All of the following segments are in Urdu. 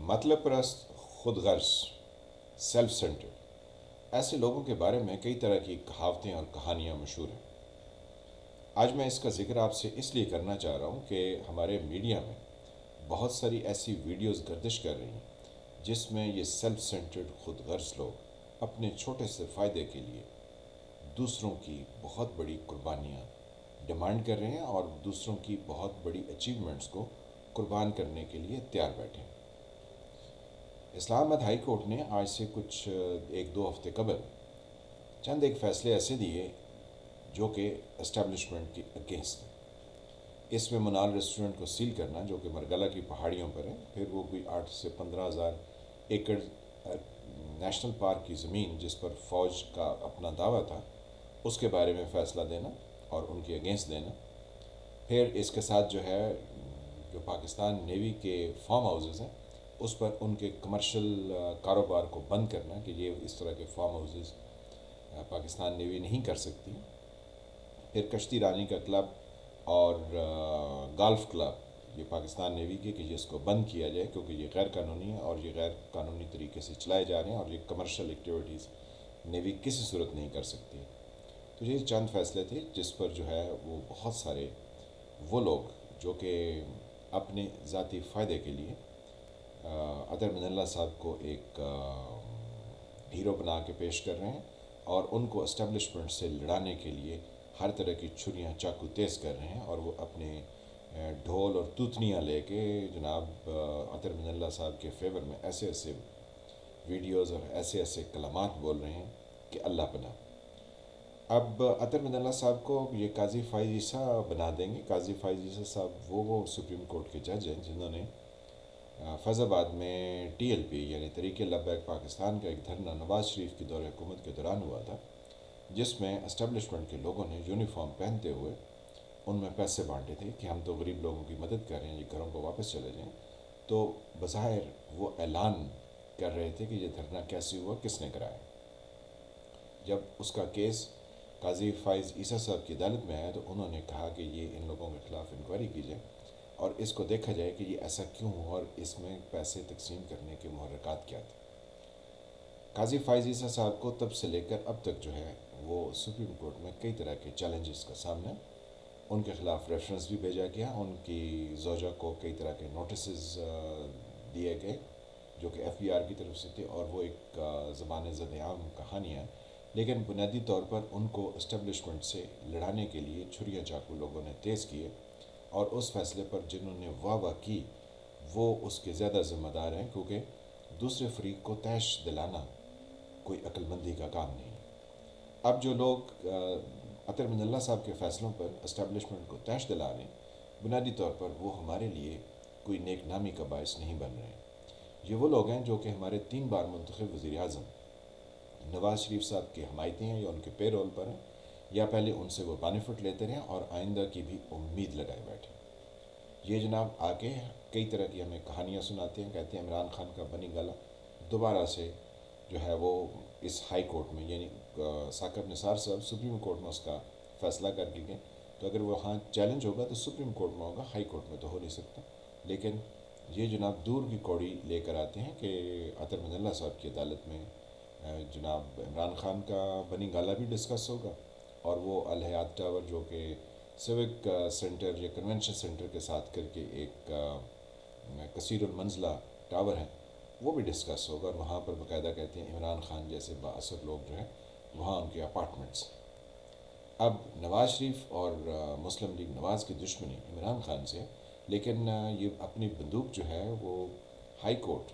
مطلب پرست، خود غرض، سیلف سینٹرڈ، ایسے لوگوں کے بارے میں کئی طرح کی کہاوتیں اور کہانیاں مشہور ہیں۔ آج میں اس کا ذکر آپ سے اس لیے کرنا چاہ رہا ہوں کہ ہمارے میڈیا میں بہت ساری ایسی ویڈیوز گردش کر رہی ہیں جس میں یہ سیلف سینٹرڈ خود غرض لوگ اپنے چھوٹے سے فائدے کے لیے دوسروں کی بہت بڑی قربانیاں ڈیمانڈ کر رہے ہیں اور دوسروں کی بہت بڑی اچیومنٹس کو قربان کرنے کے لیے تیار بیٹھے ہیں۔ اسلام آباد ہائی کورٹ نے آج سے کچھ ایک دو ہفتے قبل چند ایک فیصلے ایسے دیے جو کہ اسٹیبلشمنٹ کے اگینسٹ ہیں۔ اس میں منال ریسٹورنٹ کو سیل کرنا جو کہ مرگلہ کی پہاڑیوں پر ہے، پھر وہ کوئی 8 سے 15,000 ایکڑ نیشنل پارک کی زمین جس پر فوج کا اپنا دعویٰ تھا اس کے بارے میں فیصلہ دینا اور ان کے اگینسٹ دینا۔ پھر اس کے ساتھ جو ہے جو پاکستان نیوی کے فارم ہاؤسز ہیں اس پر ان کے کمرشل کاروبار کو بند کرنا کہ یہ اس طرح کے فارم ہاؤسز پاکستان نیوی نہیں کر سکتی۔ پھر کشتی رانی کا کلب اور گالف کلب یہ پاکستان نیوی کے کہ جس کو بند کیا جائے کیونکہ یہ غیر قانونی ہے اور یہ غیر قانونی طریقے سے چلائے جا رہے ہیں اور یہ کمرشل ایکٹیویٹیز نیوی کسی صورت نہیں کر سکتی۔ تو یہ چند فیصلے تھے جس پر جو ہے وہ بہت سارے وہ لوگ جو کہ اپنے ذاتی فائدے کے لیے اطہر من اللہ صاحب کو ایک ہیرو بنا کے پیش کر رہے ہیں اور ان کو اسٹیبلشمنٹ سے لڑانے کے لیے ہر طرح کی چھریاں چاقو تیز کر رہے ہیں اور وہ اپنے ڈھول اور توتنیاں لے کے جناب اطہر من اللہ صاحب کے فیور میں ایسے ایسے ویڈیوز اور ایسے ایسے کلمات بول رہے ہیں کہ اللہ پناہ۔ اب اطہر من اللہ صاحب کو یہ قاضی فائز عیسیٰ بنا دیں گے۔ قاضی فائز عیسیٰ صاحب وہ سپریم کورٹ کے جج ہیں جنہوں نے فیض آباد میں ٹی ایل پی یعنی تحریک لبیک پاکستان کا ایک دھرنا نواز شریف کی دور حکومت کے دوران ہوا تھا جس میں اسٹیبلشمنٹ کے لوگوں نے یونیفارم پہنتے ہوئے ان میں پیسے بانٹے تھے کہ ہم تو غریب لوگوں کی مدد کر رہے ہیں، یہ گھروں کو واپس چلے جائیں۔ تو بظاہر وہ اعلان کر رہے تھے کہ یہ دھرنا کیسے ہوا، کس نے کرایا۔ جب اس کا کیس قاضی فائز عیسیٰ صاحب کی عدالت میں آیا تو انہوں نے کہا کہ یہ ان لوگوں کے خلاف انکوائری کی جائے اور اس کو دیکھا جائے کہ یہ ایسا کیوں ہوا اور اس میں پیسے تقسیم کرنے کے محرکات کیا تھے۔ قاضی فائز عیسیٰ صاحب کو تب سے لے کر اب تک جو ہے وہ سپریم کورٹ میں کئی طرح کے چیلنجز کا سامنا، ان کے خلاف ریفرنس بھی بھیجا گیا، ان کی زوجہ کو کئی طرح کے نوٹسز دیے گئے جو کہ ایف بی آر کی طرف سے تھے اور وہ ایک زبان زد عام کہانی ہے، لیکن بنیادی طور پر ان کو اسٹیبلشمنٹ سے لڑانے کے لیے چھریاں چاقو لوگوں نے تیز کیے اور اس فیصلے پر جنہوں نے واہ واہ کی وہ اس کے زیادہ ذمہ دار ہیں کیونکہ دوسرے فریق کو تحش دلانا کوئی عقل مندی کا کام نہیں۔ اب جو لوگ اطہر من اللہ صاحب کے فیصلوں پر اسٹیبلشمنٹ کو تحش دلا رہے ہیں بنیادی طور پر وہ ہمارے لیے کوئی نیک نامی کا باعث نہیں بن رہے ہیں۔ یہ وہ لوگ ہیں جو کہ ہمارے 3 بار منتخب وزیر اعظم نواز شریف صاحب کے حمایتی ہیں یا ان کے پے رول پر ہیں یا پہلے ان سے وہ بینیفٹ لیتے رہے اور آئندہ کی بھی امید لگائے بیٹھے۔ یہ جناب آگے کئی طرح کی ہمیں کہانیاں سناتے ہیں، کہتے ہیں عمران خان کا بنی گالا دوبارہ سے جو ہے وہ اس ہائی کورٹ میں یعنی ثاقب نثار صاحب سپریم کورٹ میں اس کا فیصلہ کر کے گئے، تو اگر وہ ہاں چیلنج ہوگا تو سپریم کورٹ میں ہوگا، ہائی کورٹ میں تو ہو نہیں سکتا۔ لیکن یہ جناب دور کی کوڑی لے کر آتے ہیں کہ اطہر من اللہ صاحب کی عدالت میں جناب عمران خان کا بنی گالا بھی ڈسکس ہوگا اور وہ الحیات ٹاور جو کہ سیوک سینٹر یا کنونشن سینٹر کے ساتھ کر کے ایک کثیر المنزلہ ٹاور ہے وہ بھی ڈسکس ہوگا اور وہاں پر باقاعدہ کہتے ہیں عمران خان جیسے بااثر لوگ جو ہیں وہاں ان کے اپارٹمنٹس۔ اب نواز شریف اور مسلم لیگ نواز کی دشمنی عمران خان سے، لیکن یہ اپنی بندوق جو ہے وہ ہائی کورٹ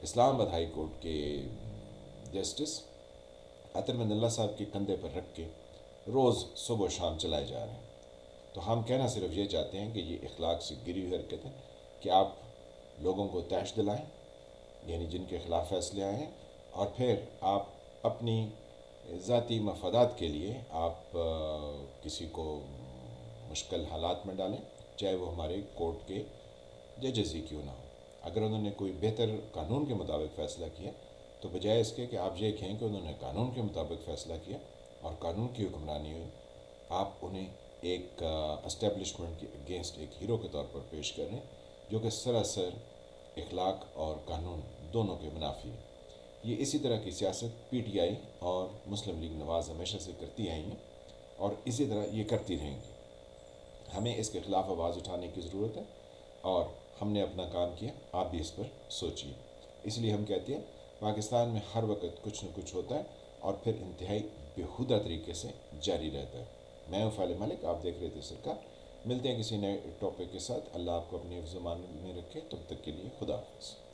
اسلام آباد ہائی کورٹ کے جسٹس اطہر من اللہ صاحب کے کندھے پر رکھ کے روز صبح و شام چلائے جا رہے ہیں۔ تو ہم کہنا صرف یہ چاہتے ہیں کہ یہ اخلاق سے گری ہوئی حرکت ہے کہ آپ لوگوں کو تحش دلائیں یعنی جن کے خلاف فیصلے آئے ہیں اور پھر آپ اپنی ذاتی مفادات کے لیے آپ کسی کو مشکل حالات میں ڈالیں، چاہے وہ ہمارے کورٹ کے ججز ہی کیوں نہ ہو۔ اگر انہوں نے کوئی بہتر قانون کے مطابق فیصلہ کیا تو بجائے اس کے کہ آپ یہ کہیں کہ انہوں نے قانون کے مطابق فیصلہ کیا اور قانون کی حکمرانی ہوئی، آپ انہیں ایک اسٹیبلشمنٹ کے اگینسٹ ایک ہیرو کے طور پر پیش کر رہے ہیں جو کہ سراسر اخلاق اور قانون دونوں کے منافی ہے۔ یہ اسی طرح کی سیاست پی ٹی آئی اور مسلم لیگ نواز ہمیشہ سے کرتی آئی ہیں اور اسی طرح یہ کرتی رہیں گی۔ ہمیں اس کے خلاف آواز اٹھانے کی ضرورت ہے اور ہم نے اپنا کام کیا، آپ بھی اس پر سوچیے۔ اس لیے ہم کہتے ہیں پاکستان میں ہر وقت کچھ نہ کچھ ہوتا ہے اور پھر انتہائی بیہودہ طریقے سے جاری رہتا ہے۔ میں ہوں فالح ملک، آپ دیکھ رہے تھے سرکار۔ ملتے ہیں کسی نئے ٹاپک کے ساتھ۔ اللہ آپ کو اپنے حفظ و امان میں رکھے، تب تک کے لیے خدا حافظ۔